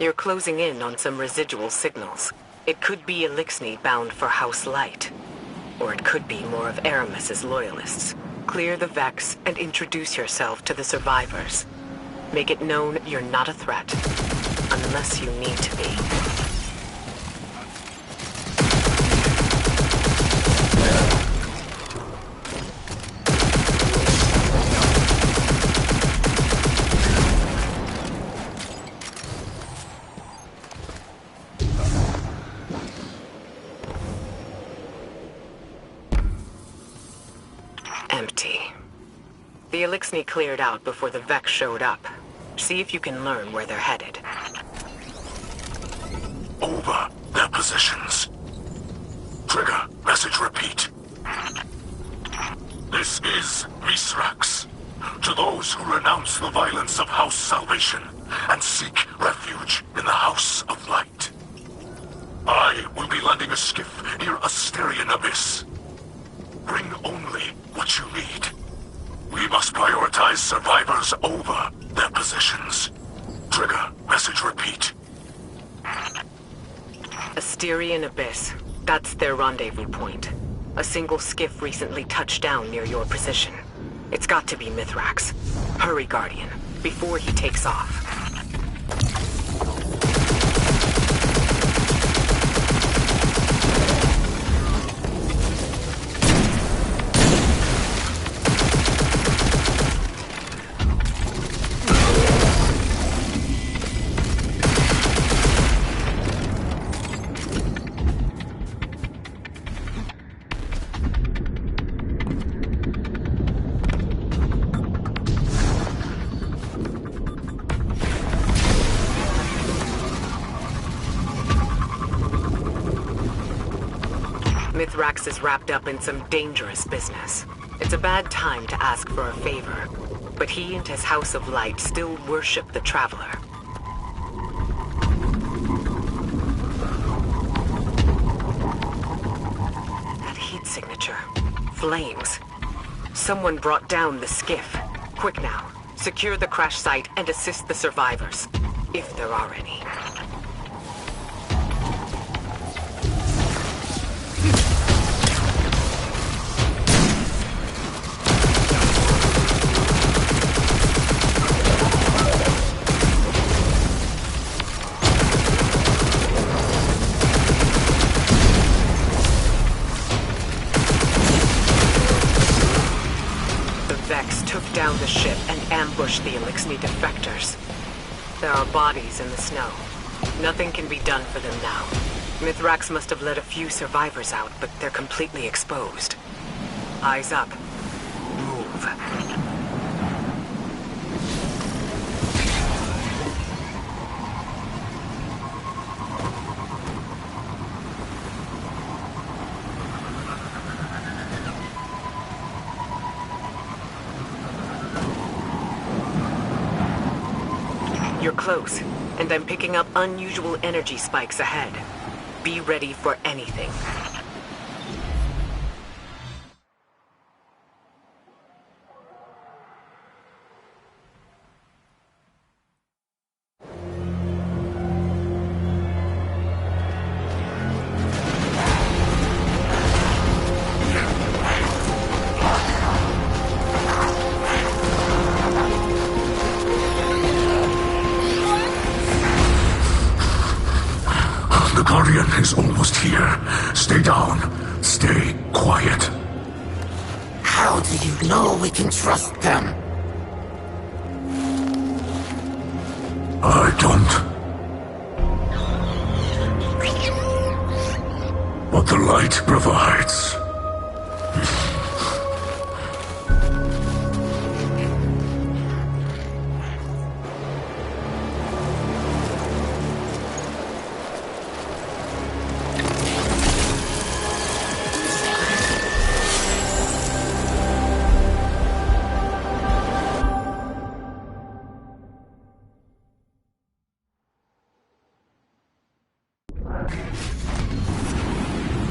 You're closing in on some residual signals. It could be Elixni bound for House Light. Or it could be more of Aramis's loyalists. Clear the Vex and introduce yourself to the survivors. Make it known you're not a threat. Unless you need to be. Empty. The Elixni cleared out before the Vex showed up. See if you can learn where they're headed. Over their positions. Trigger, message repeat. This is Misrax. To those who renounce the violence of House Salvation and seek refuge in the House of Light. I will be landing a skiff near Asterian Abyss. Bring only what you need. We must prioritize survivors over their positions. Trigger, message repeat. Asterian Abyss. That's their rendezvous point. A single skiff recently touched down near your position. It's got to be Mithrax. Hurry, Guardian, before he takes off. Mithrax is wrapped up in some dangerous business. It's a bad time to ask for a favor, but he and his House of Light still worship the Traveler. That heat signature. Flames. Someone brought down the skiff. Quick now. Secure the crash site and assist the survivors. If there are any. Took down the ship and ambushed the Elixni defectors. There are bodies in the snow. Nothing can be done for them now. Mithrax must have let a few survivors out, but they're completely exposed. Eyes up. Move. You're close, and I'm picking up unusual energy spikes ahead. Be ready for anything. The Guardian is almost here. Stay down. Stay quiet. How do you know we can trust them? I don't. What the light provides.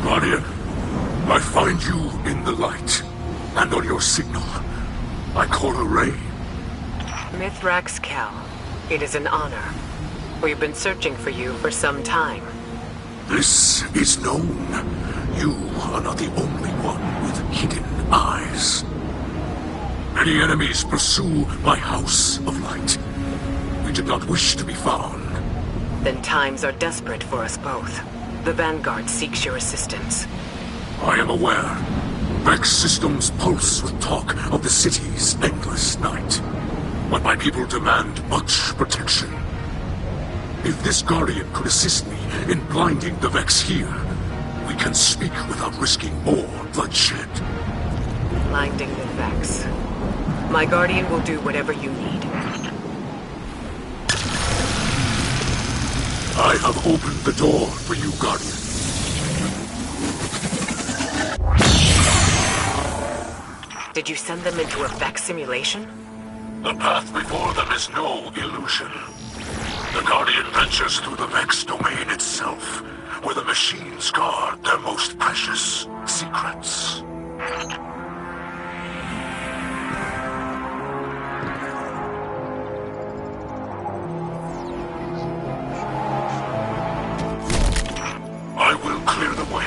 Guardian, I find you in the light, and on your signal. I call a ray. Mithrax Kel, it is an honor. We've been searching for you for some time. This is known. You are not the only one with hidden eyes. Many enemies pursue my House of Light. We did not wish to be found. Then times are desperate for us both. The Vanguard seeks your assistance. I am aware. Vex systems pulse with talk of the city's endless night. But my people demand much protection. If this Guardian could assist me in blinding the Vex here, we can speak without risking more bloodshed. Blinding the Vex. My Guardian will do whatever you need. I have opened the door for you, Guardian. Did you send them into a Vex simulation? The path before them is no illusion. The Guardian ventures through the Vex domain itself, where the machines guard their most precious secrets. I will clear the way.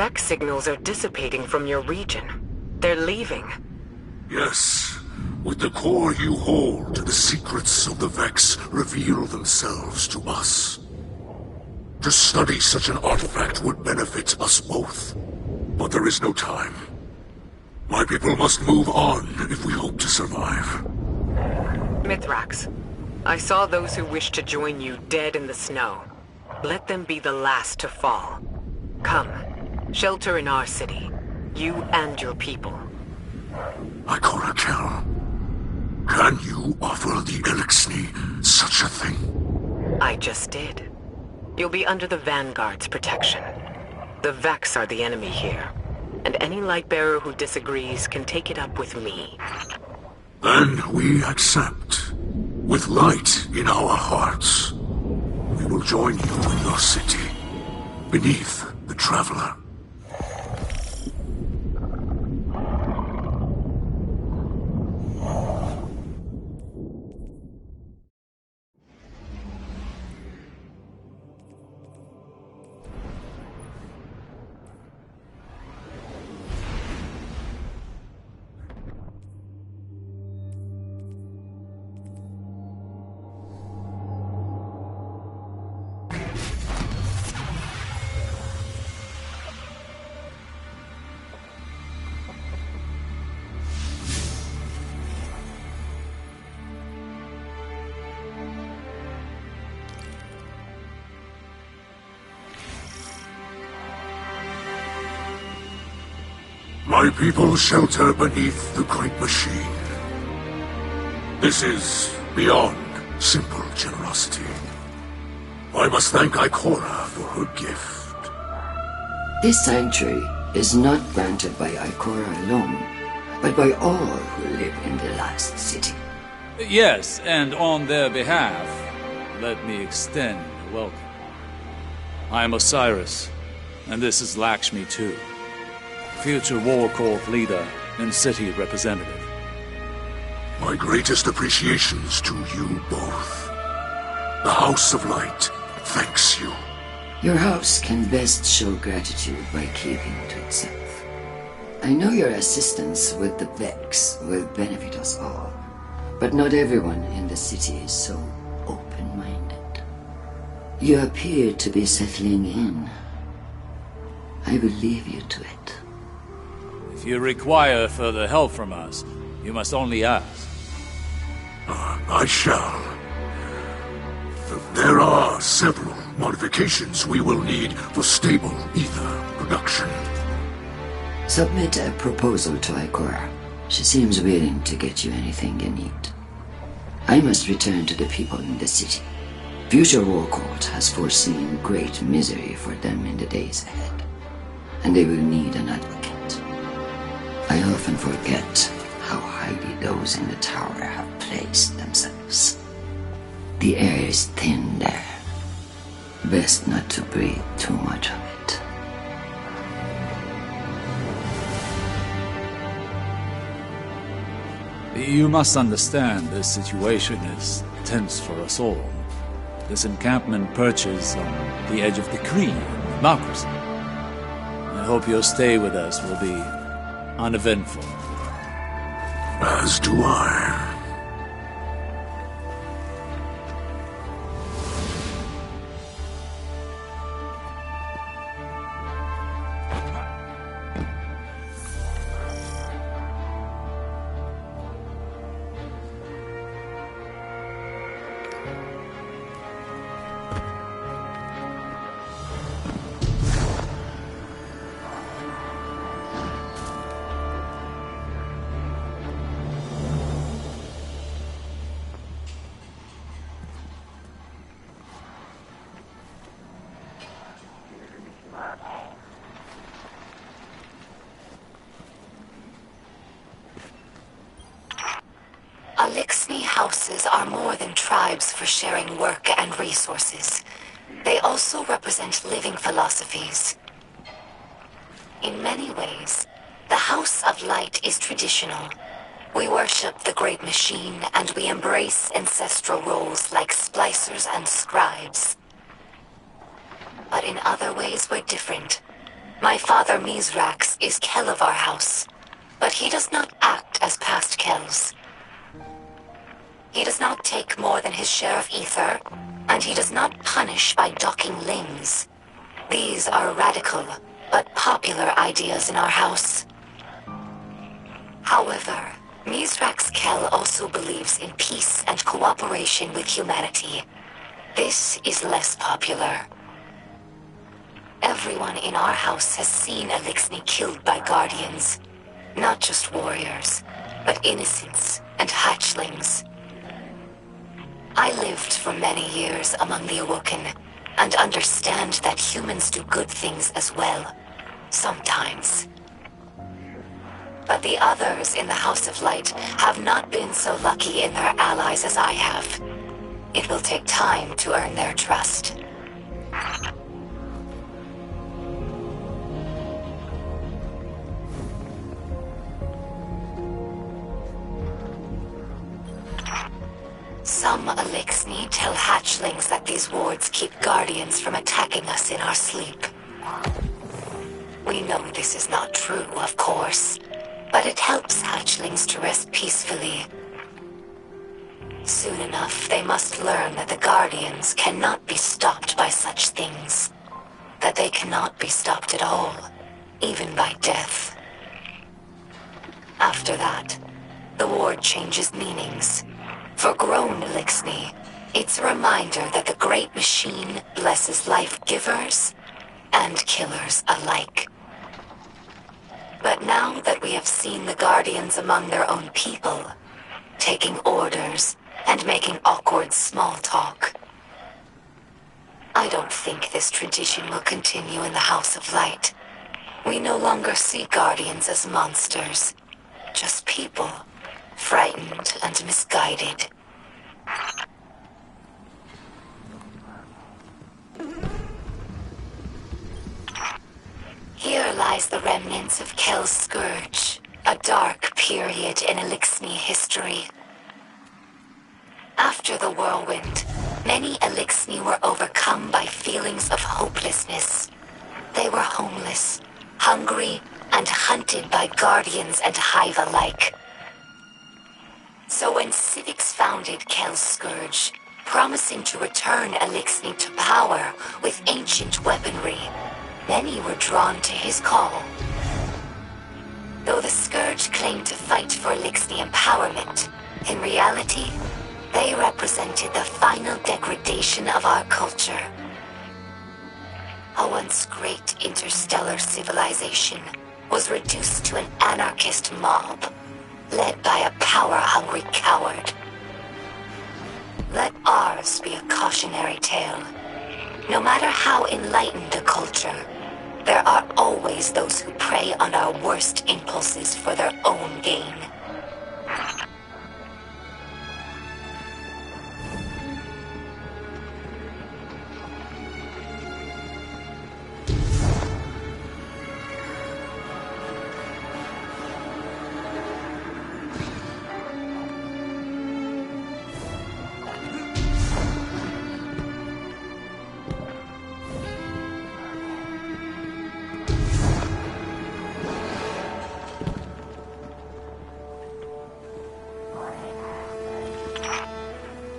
Vex signals are dissipating from your region. They're leaving. Yes. With the core you hold, the secrets of the Vex reveal themselves to us. To study such an artifact would benefit us both. But there is no time. My people must move on if we hope to survive. Mithrax, I saw those who wished to join you dead in the snow. Let them be the last to fall. Come, shelter in our city. You and your people. H.E.L.M. Can you offer the Elixni such a thing? I just did. You'll be under the Vanguard's protection. The Vex are the enemy here, and any Lightbearer who disagrees can take it up with me. Then we accept. With light in our hearts, we will join you in your city, beneath the Traveler. My people shelter beneath the Great Machine. This is beyond simple generosity. I must thank Ikora for her gift. This sanctuary is not granted by Ikora alone, but by all who live in the last city. Yes, and on their behalf, let me extend a welcome. I am Osiris, and this is Lakshmi too. Future War Corps leader and city representative. My greatest appreciations to you both. The House of Light thanks you. Your house can best show gratitude by keeping to itself. I know your assistance with the Vex will benefit us all, but not everyone in the city is so open-minded. You appear to be settling in. I will leave you to it. If you require further help from us, you must only ask. I shall. There are several modifications we will need for stable ether production. Submit a proposal to Ikora. She seems willing to get you anything you need. I must return to the people in the city. Future War Court has foreseen great misery for them in the days ahead, and they will need an advocate. I often forget how highly those in the tower have placed themselves. The air is thin there. Best not to breathe too much of it. You must understand this situation is tense for us all. This encampment perches on the edge of decree and democracy. I hope your stay with us will be uneventful. As do I. Elixni houses are more than tribes for sharing work and resources. They also represent living philosophies. In many ways, the House of Light is traditional. We worship the Great Machine, and we embrace ancestral roles like splicers and scribes. But in other ways, we're different. My father Mizrax is H.E.L of our house, but he does not act as past H.E.Ls. He does not take more than his share of ether, and he does not punish by docking limbs. These are radical, but popular ideas in our house. However, Mizrax H.E.L also believes in peace and cooperation with humanity. This is less popular. Everyone in our house has seen Elixni killed by guardians. Not just warriors, but innocents and hatchlings. I lived for many years among the Awoken, and understand that humans do good things as well. Sometimes. But the others in the House of Light have not been so lucky in their allies as I have. It will take time to earn their trust. Some Elixni tell hatchlings that these wards keep guardians from attacking us in our sleep. We know this is not true, of course, but it helps hatchlings to rest peacefully. Soon enough, they must learn that the guardians cannot be stopped by such things. That they cannot be stopped at all, even by death. After that, the ward changes meanings. For grown Elixni, it's a reminder that the Great Machine blesses life givers and killers alike. But now that we have seen the Guardians among their own people, taking orders and making awkward small talk, I don't think this tradition will continue in the House of Light. We no longer see Guardians as monsters, just people. Frightened and misguided. Here lies the remnants of H.E.L.'s scourge, a dark period in Elixni history. After the whirlwind, many Elixni were overcome by feelings of hopelessness. They were homeless, hungry, and hunted by guardians and hive alike. So when Civics founded H.E.L.'s scourge, promising to return Elixni to power with ancient weaponry, many were drawn to his call. Though the scourge claimed to fight for Elixni empowerment, in reality, they represented the final degradation of our culture. A once great interstellar civilization was reduced to an anarchist mob, led by a power-hungry coward. Let ours be a cautionary tale. No matter how enlightened a culture, there are always those who prey on our worst impulses for their own gain.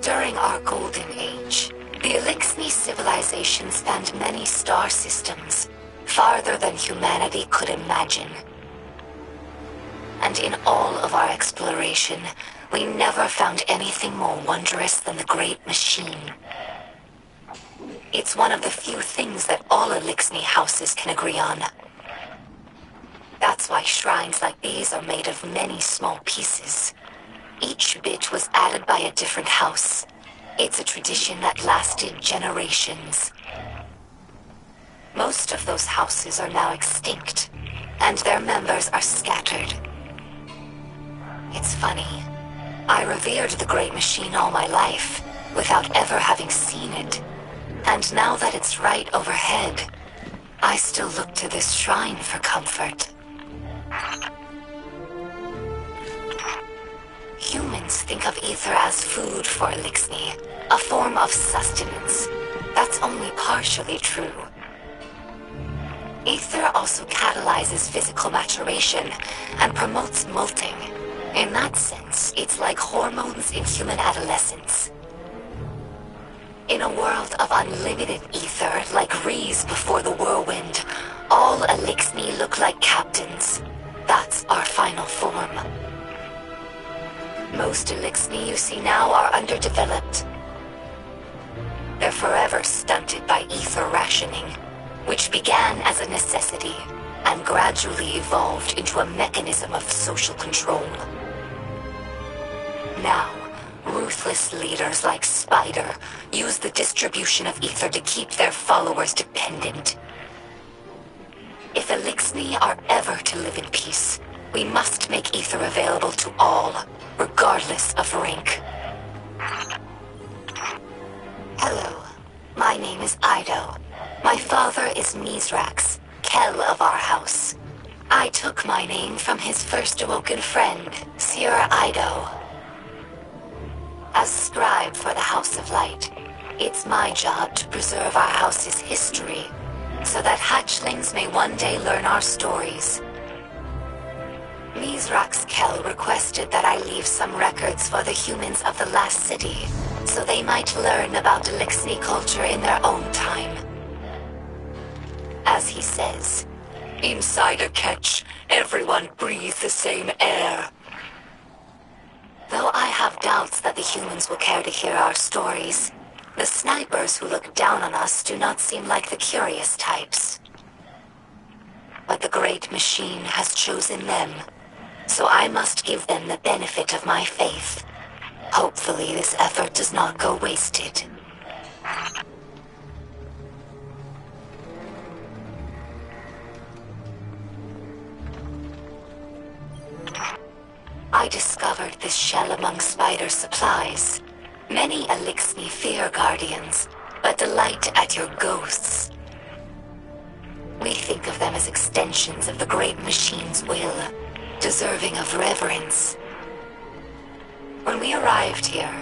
During our Golden Age, the Elixni civilization spanned many star systems, farther than humanity could imagine. And in all of our exploration, we never found anything more wondrous than the Great Machine. It's one of the few things that all Elixni houses can agree on. That's why shrines like these are made of many small pieces. Each bit was added by a different house. It's a tradition that lasted generations. Most of those houses are now extinct, and their members are scattered. It's funny. I revered the Great Machine all my life, without ever having seen it. And now that it's right overhead, I still look to this shrine for comfort. Humans think of ether as food for Elixni, a form of sustenance. That's only partially true. Ether also catalyzes physical maturation and promotes molting. In that sense, it's like hormones in human adolescence. In a world of unlimited ether, like Rees before the whirlwind, all Elixni look like captains. That's our final form. Most Elixni you see now are underdeveloped. They're forever stunted by ether rationing, which began as a necessity and gradually evolved into a mechanism of social control. Now, ruthless leaders like Spider use the distribution of ether to keep their followers dependent. If Elixni are ever to live in peace, we must make ether available to all, regardless of rank. Hello, my name is Ido. My father is Mizrax, H.E.L.M of our house. I took my name from his first awoken friend, Sir Ido. As scribe for the House of Light, it's my job to preserve our house's history, so that hatchlings may one day learn our stories. Mizrax H.E.L.M requested that I leave some records for the humans of the last city, so they might learn about Elixni culture in their own time. As he says, inside a catch, everyone breathes the same air. Though I have doubts that the humans will care to hear our stories, the snipers who look down on us do not seem like the curious types. But the Great Machine has chosen them, so I must give them the benefit of my faith. Hopefully this effort does not go wasted. I discovered this shell among Spider's supplies. Many Elixni fear Guardians, but delight at your ghosts. We think of them as extensions of the Great Machine's will, deserving of reverence. When we arrived here,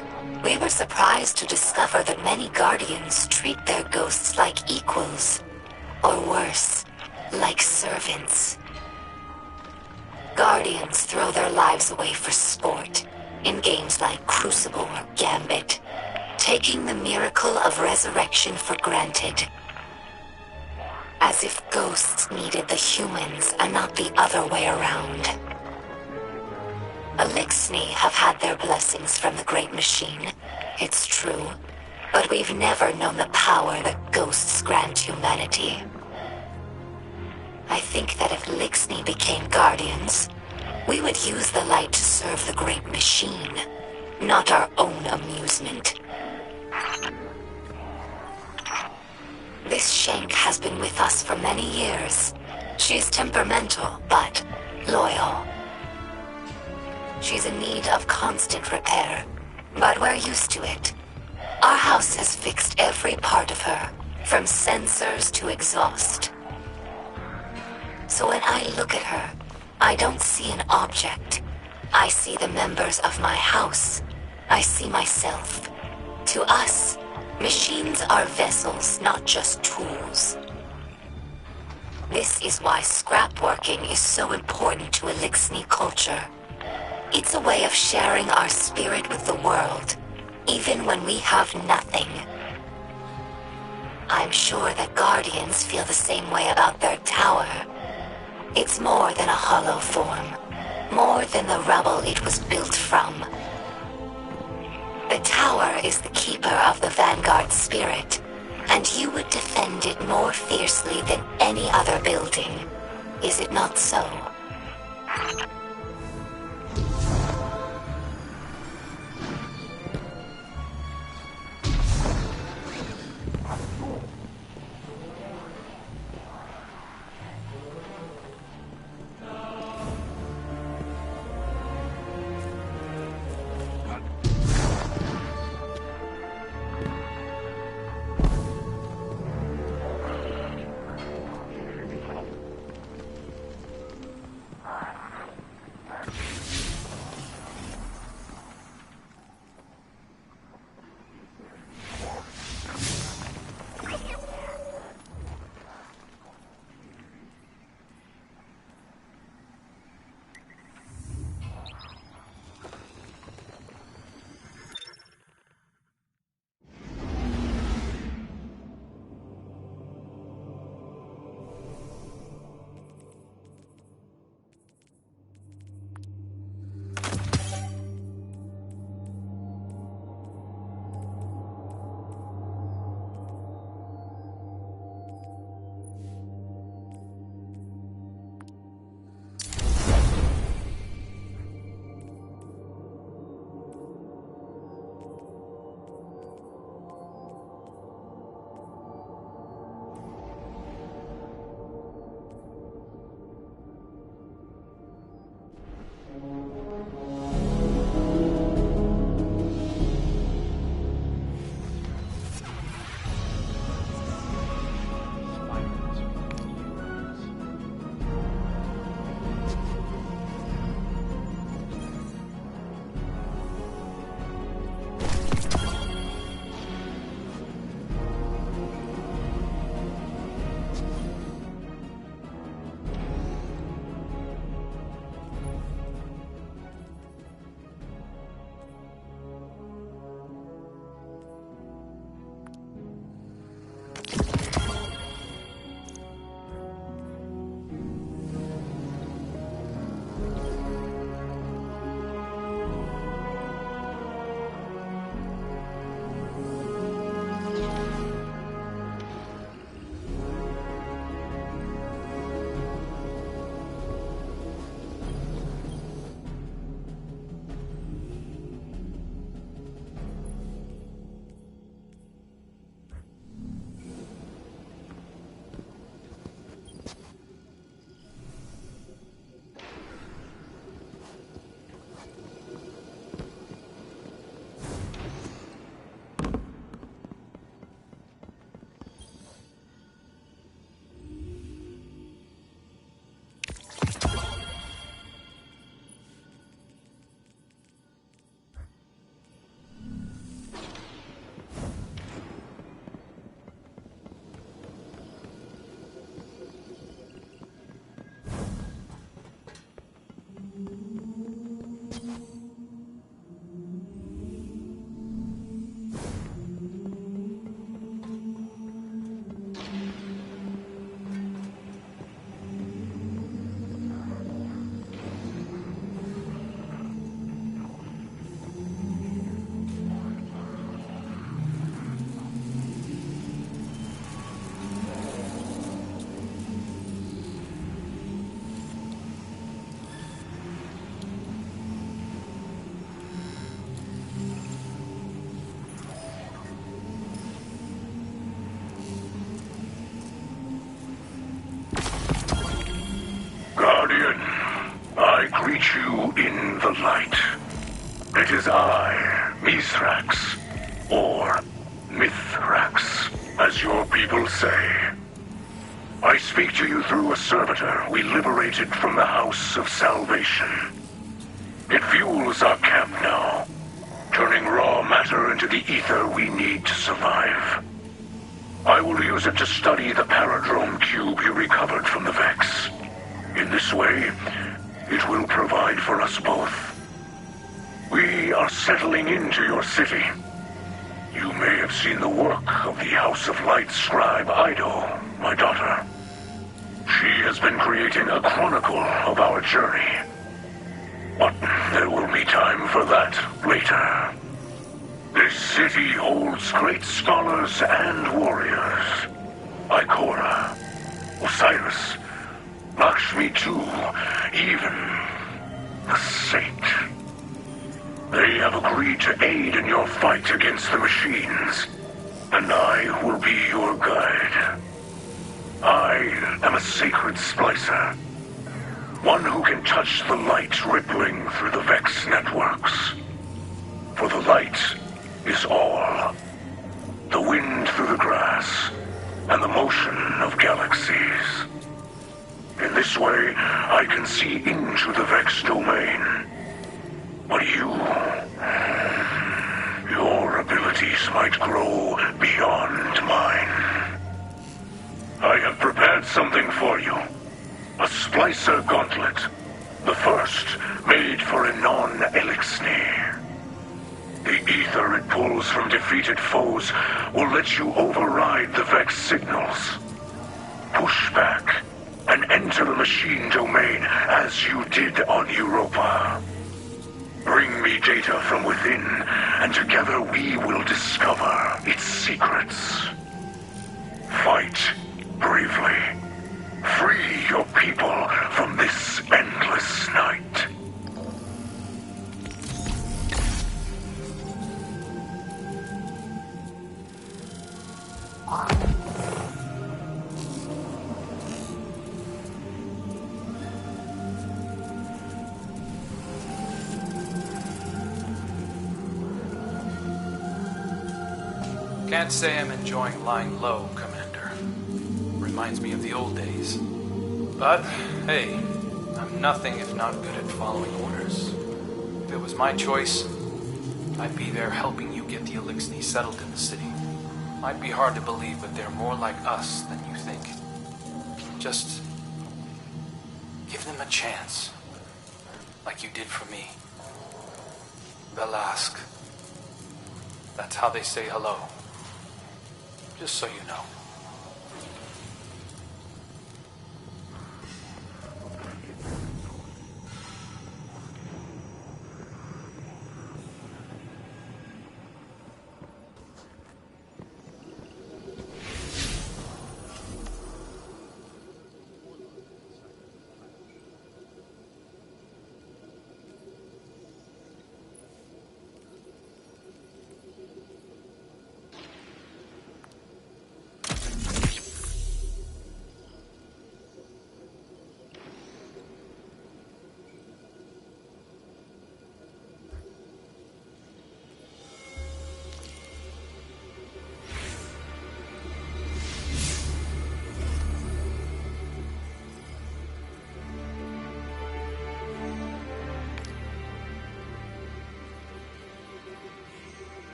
we were surprised to discover that many Guardians treat their ghosts like equals, or worse, like servants. Guardians throw their lives away for sport, in games like Crucible or Gambit, taking the miracle of resurrection for granted. As if ghosts needed the humans and not the other way around. Elixni have had their blessings from the Great Machine, it's true, but we've never known the power that ghosts grant humanity. I think that if Elixni became Guardians, we would use the light to serve the Great Machine, not our own amusement. This Shank has been with us for many years. She's temperamental, but loyal. She's in need of constant repair, but we're used to it. Our house has fixed every part of her, from sensors to exhaust. So when I look at her, I don't see an object. I see the members of my house. I see myself. To us, machines are vessels, not just tools. This is why scrapworking is so important to Elixni culture. It's a way of sharing our spirit with the world, even when we have nothing. I'm sure that Guardians feel the same way about their tower. It's more than a hollow form, more than the rubble it was built from. The tower is the keeper of the Vanguard spirit, and you would defend it more fiercely than any other building. Is it not so? is I, Mithrax, or Mithrax, as your people say. I speak to you through a servitor we liberated from the House of Salvation. It fuels our camp now, turning raw matter into the ether we need to survive. I will use it to study the paradrome cube you recovered from the Vex. In this way, it will provide for us both. We are settling into your city. You may have seen the work of the House of Light scribe Ido, my daughter. She has been creating a chronicle of our journey. But there will be time for that later. This city holds great scholars and warriors. Ikora, Osiris, Lakshmi too, even the Saint. They have agreed to aid in your fight against the machines, and I will be your guide. I am a sacred Splicer, one who can touch the light rippling through the Vex networks. For the light is all. The wind through the grass, and the motion of galaxies. In this way, I can see into the Vex domain. But your abilities might grow beyond mine. I have prepared something for you. A Splicer gauntlet. The first made for a non-Elixni. The ether it pulls from defeated foes will let you override the Vex signals. Push back and enter the machine domain as you did on Europa. Bring me data from within, and together we will discover its secrets. Fight bravely. Free your people from this endless night. Can't say I'm enjoying lying low, Commander. Reminds me of the old days. But, hey, I'm nothing if not good at following orders. If it was my choice, I'd be there helping you get the Elixni settled in the city. Might be hard to believe, but they're more like us than you think. Just give them a chance. Like you did for me. Belask. That's how they say hello. Just so you know.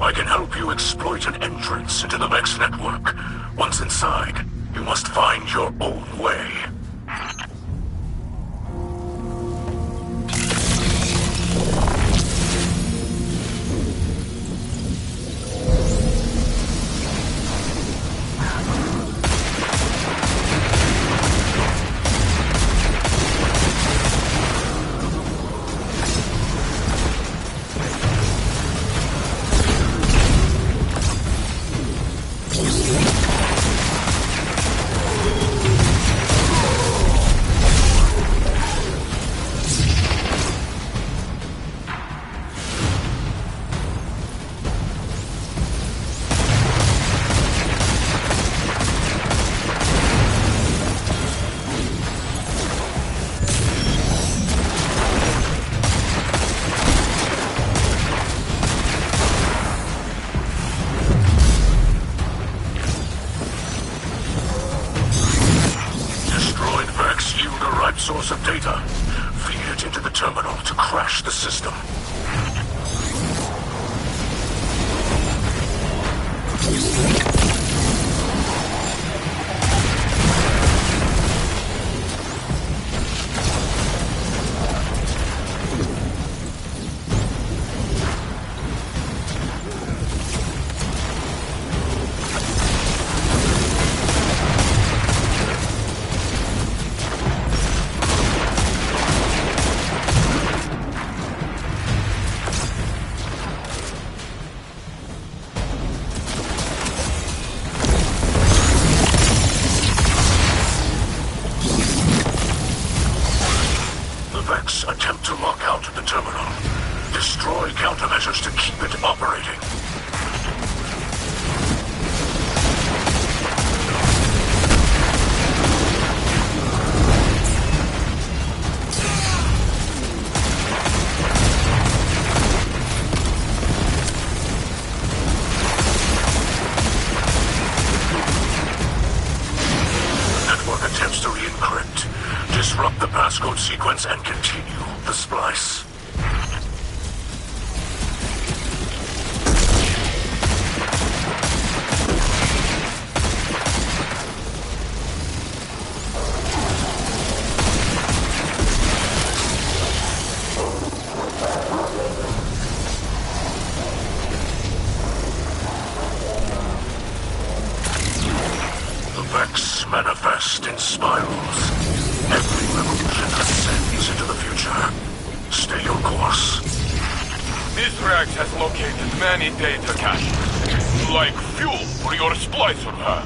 I can help you exploit an entrance into the Vex network. Once inside, you must find your own way. Source of data. Feed it into the terminal to crash the system. Attempt to lock out the terminal. Destroy countermeasures to keep it operating. Network attempts to re-encrypt. Disrupt the passcode sequence and continue the splice. The Vex manifest in spirals. Every revolution ascends into the future. Stay your course. Mithrax has located many data caches, like fuel for your Splicer, huh?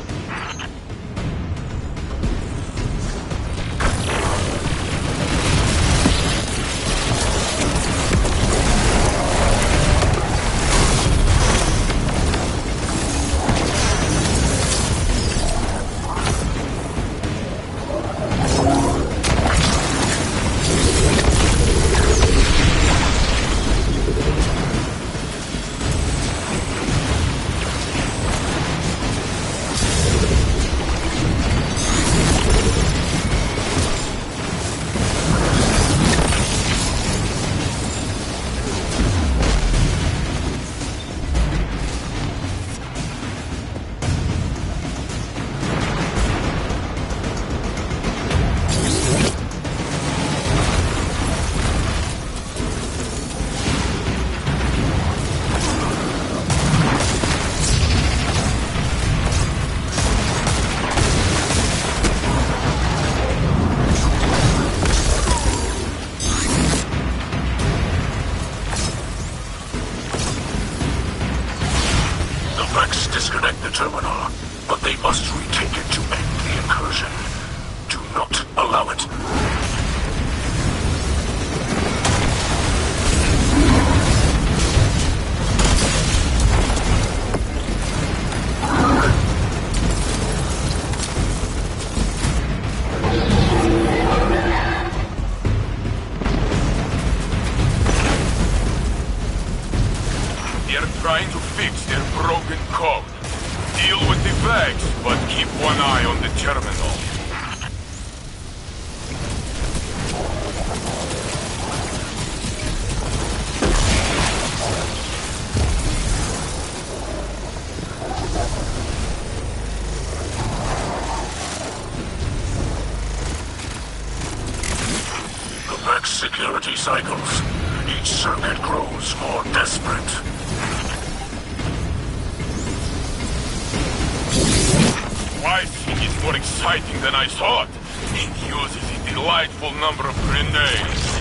Disconnect the terminal, but they must retake it to end the incursion. Do not allow it. They're trying to fix their broken code. Deal with the Vex, but keep one eye on the terminal. Each circuit grows more desperate. Splicing is more exciting than I thought. It uses a delightful number of grenades.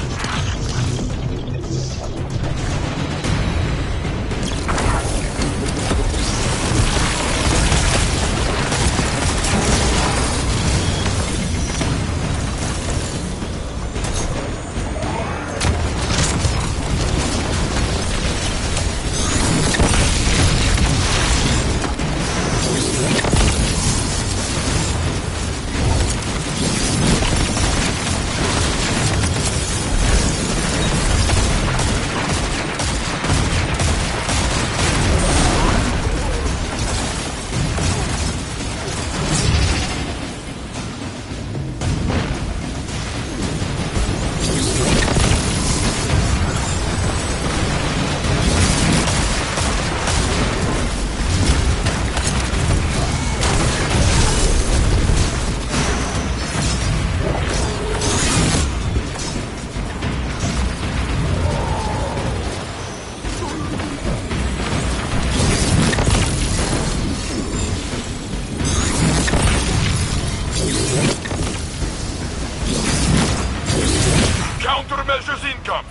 Countermeasures income!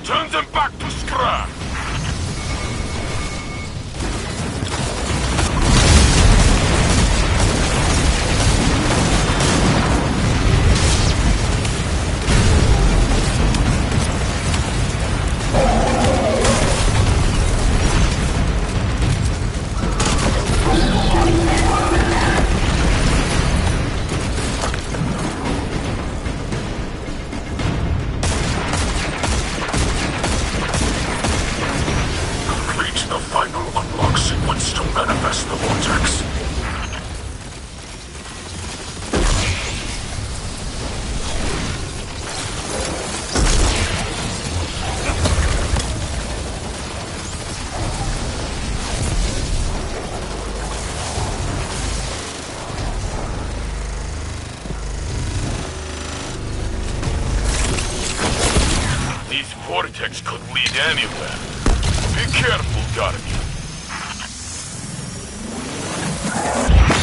Turn them back to scrap! Vortex could lead anywhere. Be careful, Guardian.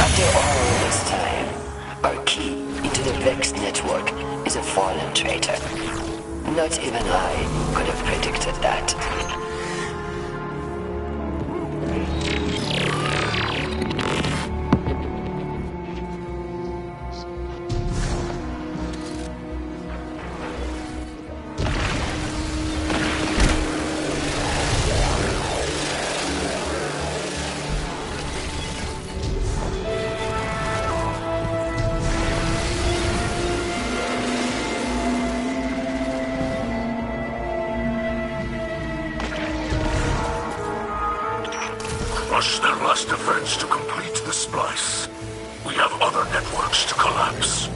After all this time, our key into the Vex network is a fallen traitor. Not even I could have predicted that. Crush their last defense to complete the splice. We have other networks to collapse.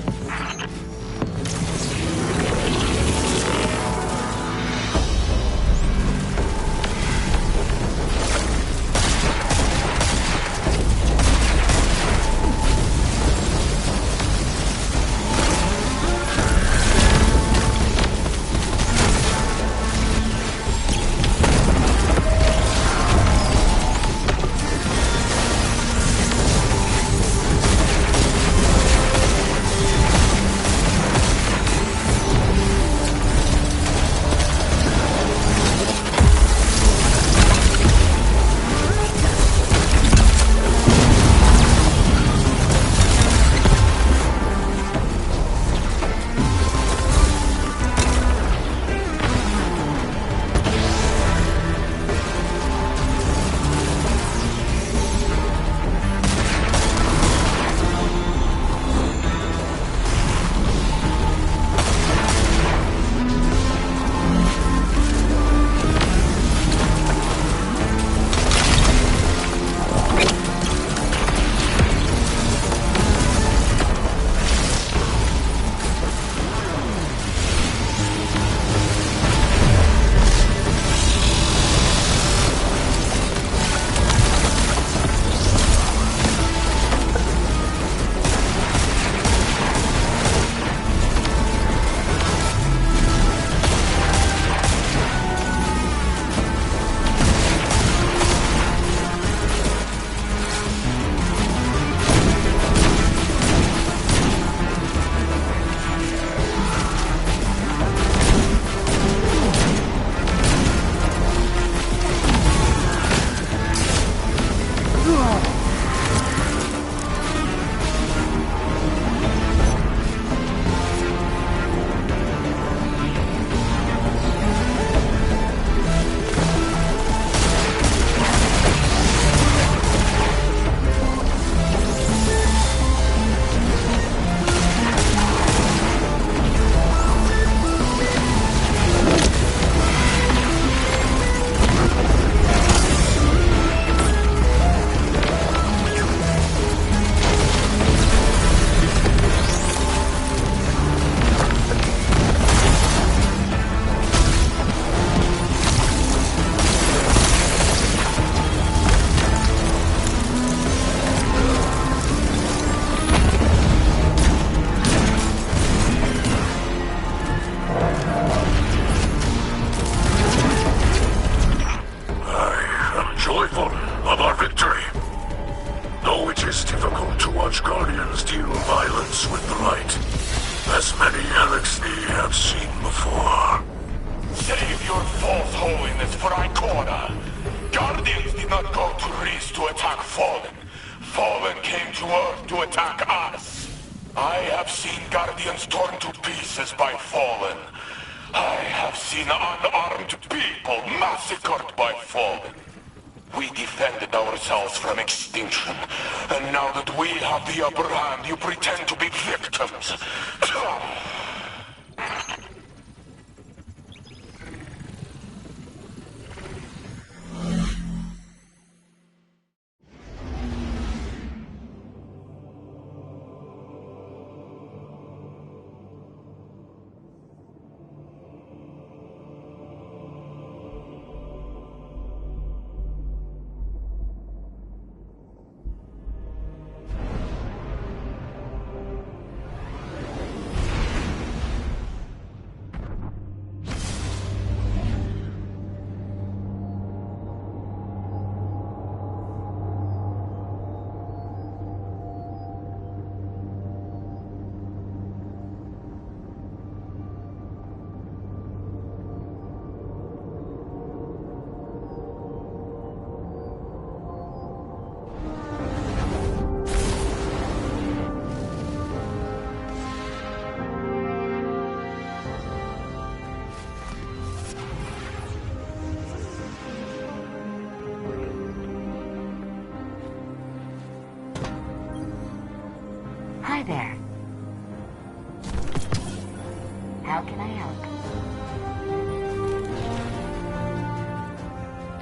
false holiness for Icona. Guardians did not go to Reese to attack Fallen. Fallen came to Earth to attack us. I have seen Guardians torn to pieces by Fallen. I have seen unarmed people massacred by Fallen. We defended ourselves from extinction, and now that we have the upper hand, you pretend to be victims. Hi there. How can I help?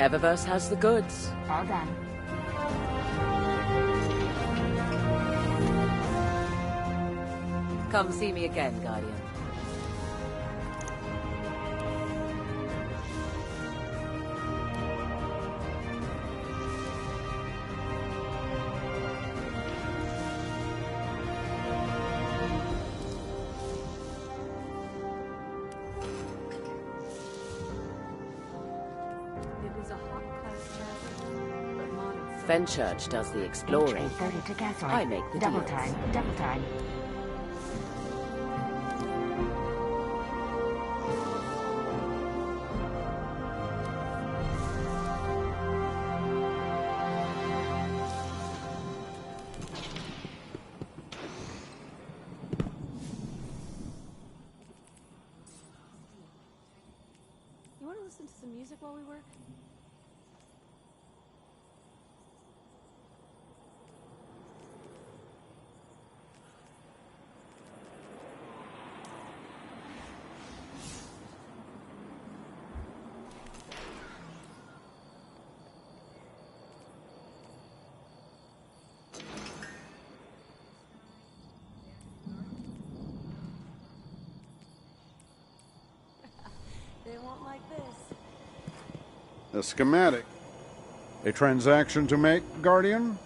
Eververse has the goods. All done. Come see me again, Guardian. Fenchurch does the exploring. H.E.L.M. to gas I make the double deals. time, double time. You want to listen to some music while we work? They won't like this. A schematic. A transaction to make, Guardian?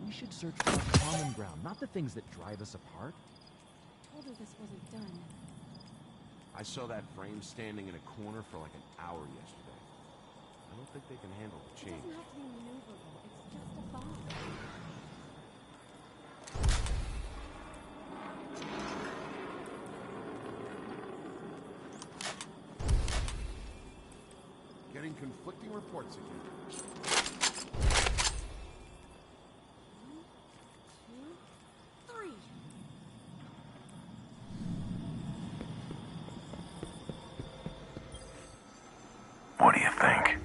We should search for a common ground, not the things that drive us apart. I told her this wasn't done. I saw that frame standing in a corner for like an hour yesterday. I don't think they can handle the change. It doesn't have to be maneuverable. It's just a bomb. Getting conflicting reports again. 1, 2, 3. What do you think?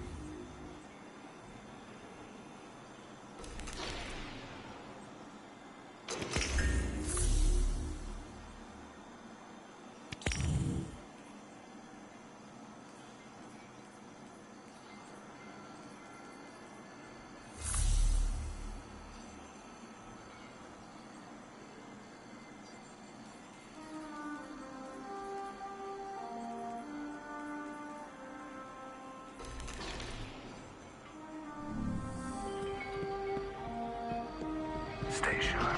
Stay sharp.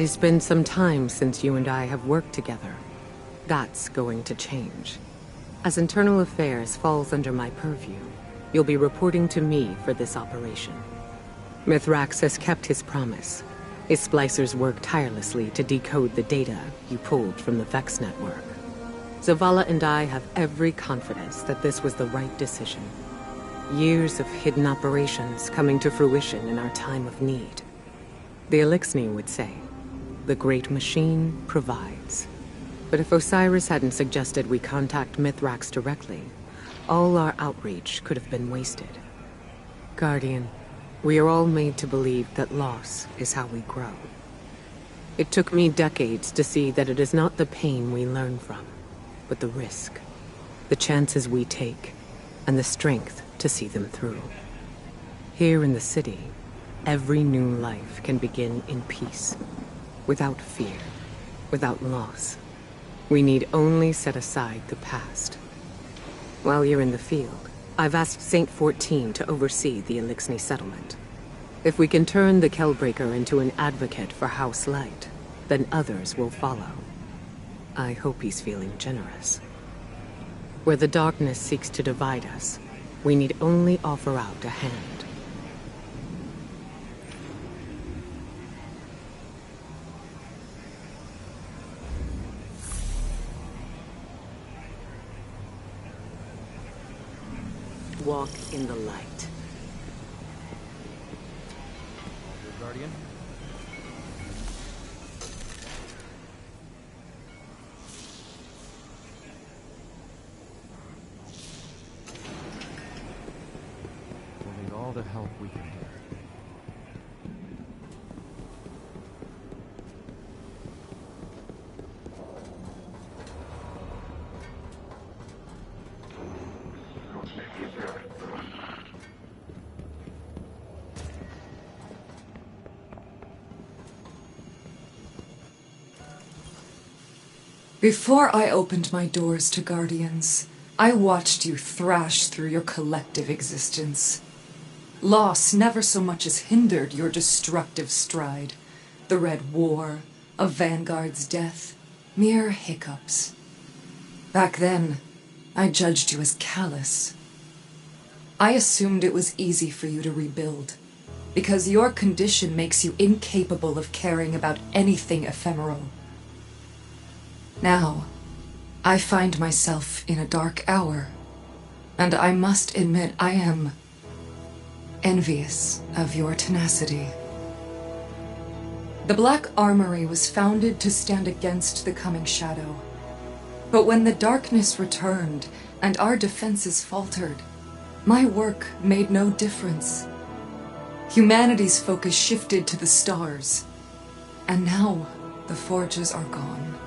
It's been some time since you and I have worked together. That's going to change. As internal affairs falls under my purview, you'll be reporting to me for this operation. Mithrax has kept his promise. His splicers work tirelessly to decode the data you pulled from the Vex network. Zavala and I have every confidence that this was the right decision. Years of hidden operations coming to fruition in our time of need. The Elixni would say, the great machine provides. But if Osiris hadn't suggested we contact Mithrax directly, all our outreach could have been wasted. Guardian, we are all made to believe that loss is how we grow. It took me decades to see that it is not the pain we learn from, but the risk, the chances we take, and the strength to see them through. Here in the city, every new life can begin in peace, without fear, without loss. We need only set aside the past. While you're in the field, I've asked Saint 14 to oversee the Elixni settlement. If we can turn the Kellbreaker into an advocate for House Light, then others will follow. I hope he's feeling generous. Where the darkness seeks to divide us, we need only offer out a hand. Walk in the light. Your guardian? We'll need all the help we can get. Before I opened my doors to Guardians, I watched you thrash through your collective existence. Loss never so much as hindered your destructive stride. The Red War, a Vanguard's death, mere hiccups. Back then, I judged you as callous. I assumed it was easy for you to rebuild, because your condition makes you incapable of caring about anything ephemeral. Now, I find myself in a dark hour, and I must admit I am envious of your tenacity. The Black Armory was founded to stand against the coming shadow. But when the darkness returned and our defenses faltered, my work made no difference. Humanity's focus shifted to the stars, and now the forges are gone.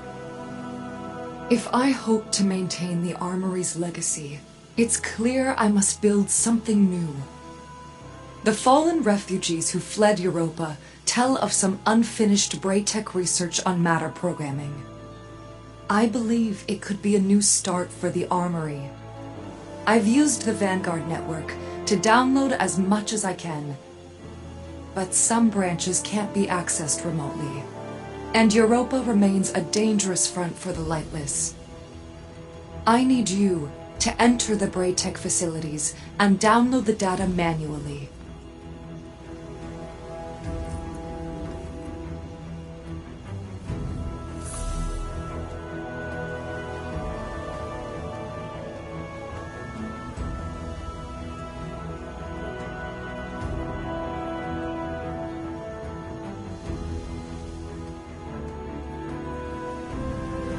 If I hope to maintain the Armory's legacy, it's clear I must build something new. The fallen refugees who fled Europa tell of some unfinished Braytech research on matter programming. I believe it could be a new start for the Armory. I've used the Vanguard network to download as much as I can, but some branches can't be accessed remotely. And Europa remains a dangerous front for the Lightless. I need you to enter the Braytech facilities and download the data manually.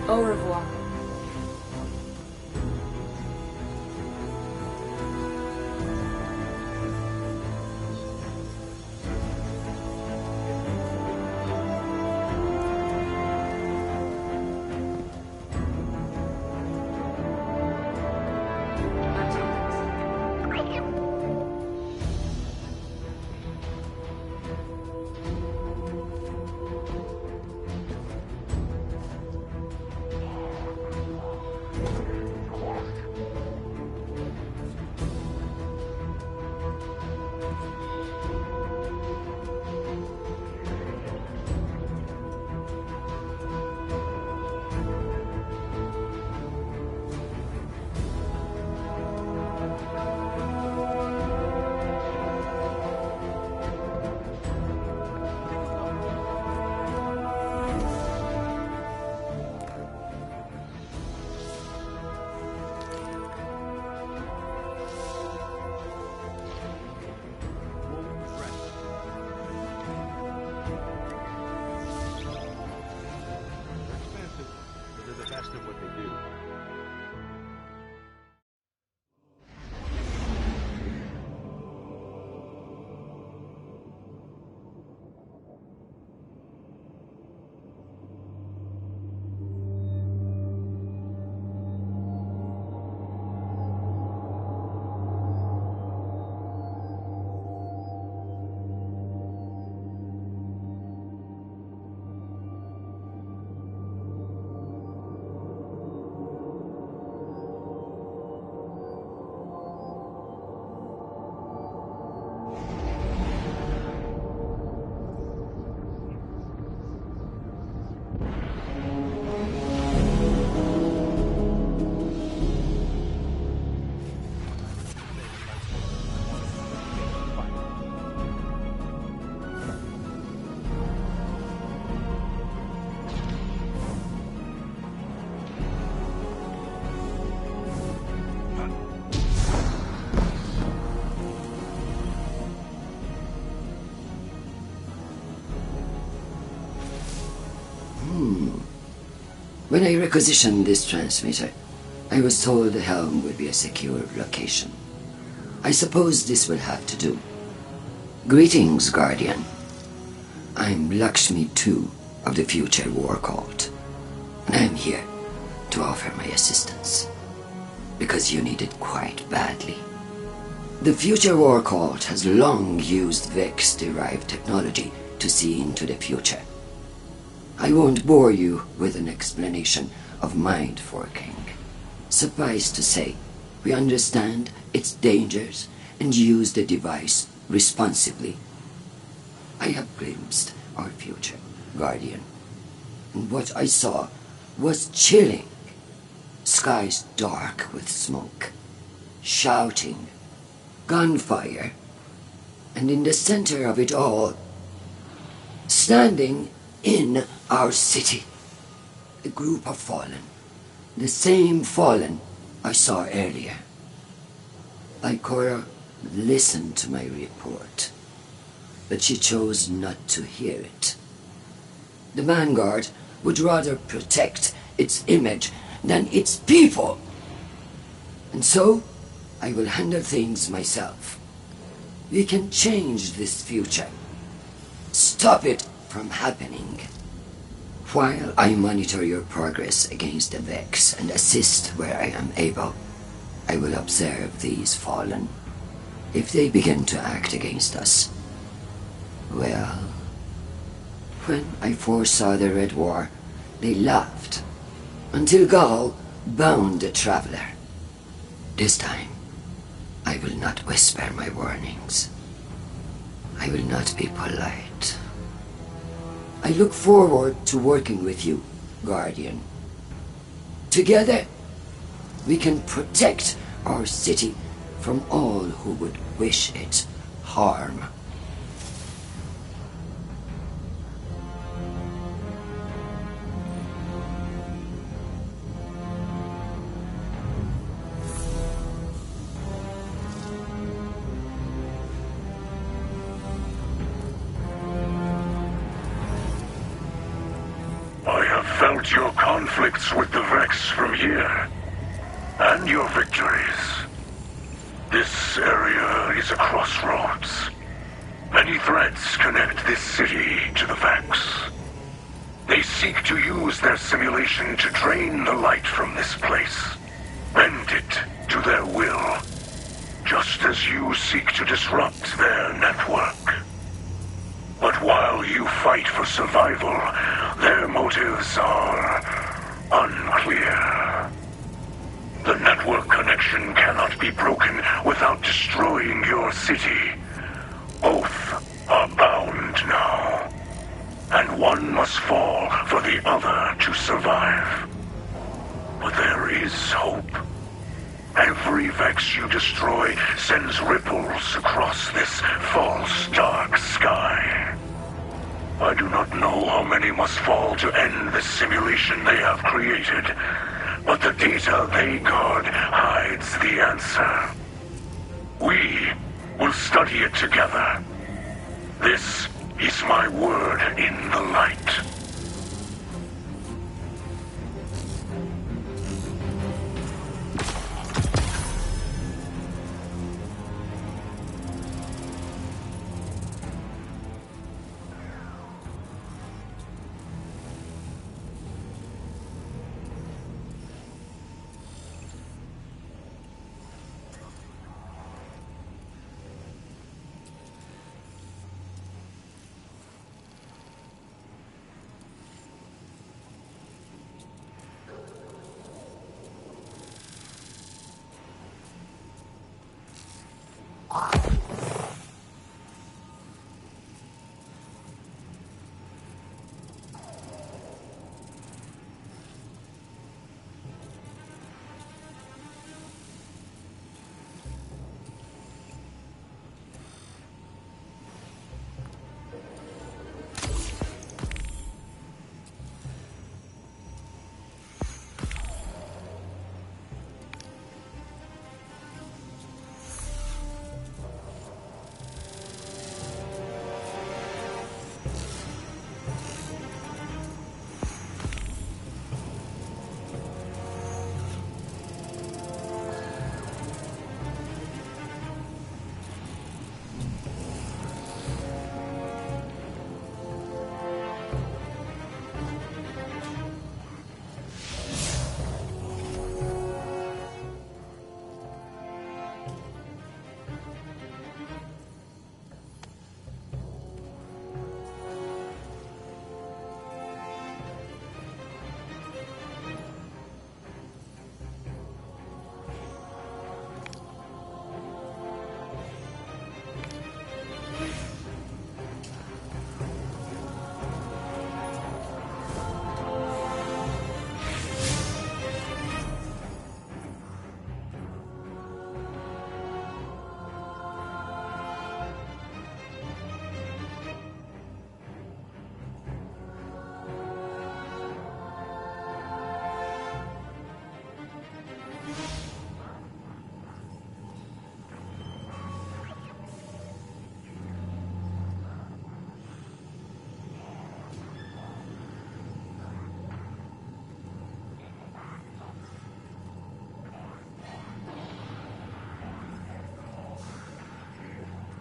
Au revoir. When I requisitioned this transmitter, I was told the H.E.L.M would be a secure location. I suppose this will have to do. Greetings, Guardian. I'm Lakshmi II of the Future War Cult, and I'm here to offer my assistance, because you need it quite badly. The Future War Cult has long used Vex-derived technology to see into the future. I won't bore you with an explanation of mind forking. Suffice to say, we understand its dangers and use the device responsibly. I have glimpsed our future, Guardian, and what I saw was chilling. Skies dark with smoke, shouting, gunfire, and in the center of it all, standing in our city, a group of fallen, the same fallen I saw earlier. Ikora listened to my report, but she chose not to hear it. The Vanguard would rather protect its image than its people. And so, I will handle things myself. We can change this future. Stop it from happening. While I monitor your progress against the Vex and assist where I am able, I will observe these fallen. If they begin to act against us, well, when I foresaw the Red War, they laughed, until Gaul bound the traveler. This time, I will not whisper my warnings. I will not be polite. I look forward to working with you, Guardian. Together, we can protect our city from all who would wish it harm. Felt your conflicts with the Vex from here, and your victories. This area is a crossroads. Many threads connect this city to the Vex. They seek to use their simulation to drain the light from this place, bend it to their will, just as you seek to disrupt their network. But while you fight for survival, their motives are unclear. The network connection cannot be broken without destroying your city. Both are bound now, and one must fall for the other to survive. But there is hope. Every Vex you destroy sends ripples across this false dark sky. I do not know how many must fall to end this simulation they have created, but the data they guard hides the answer. We will study it together. This is my word in the light.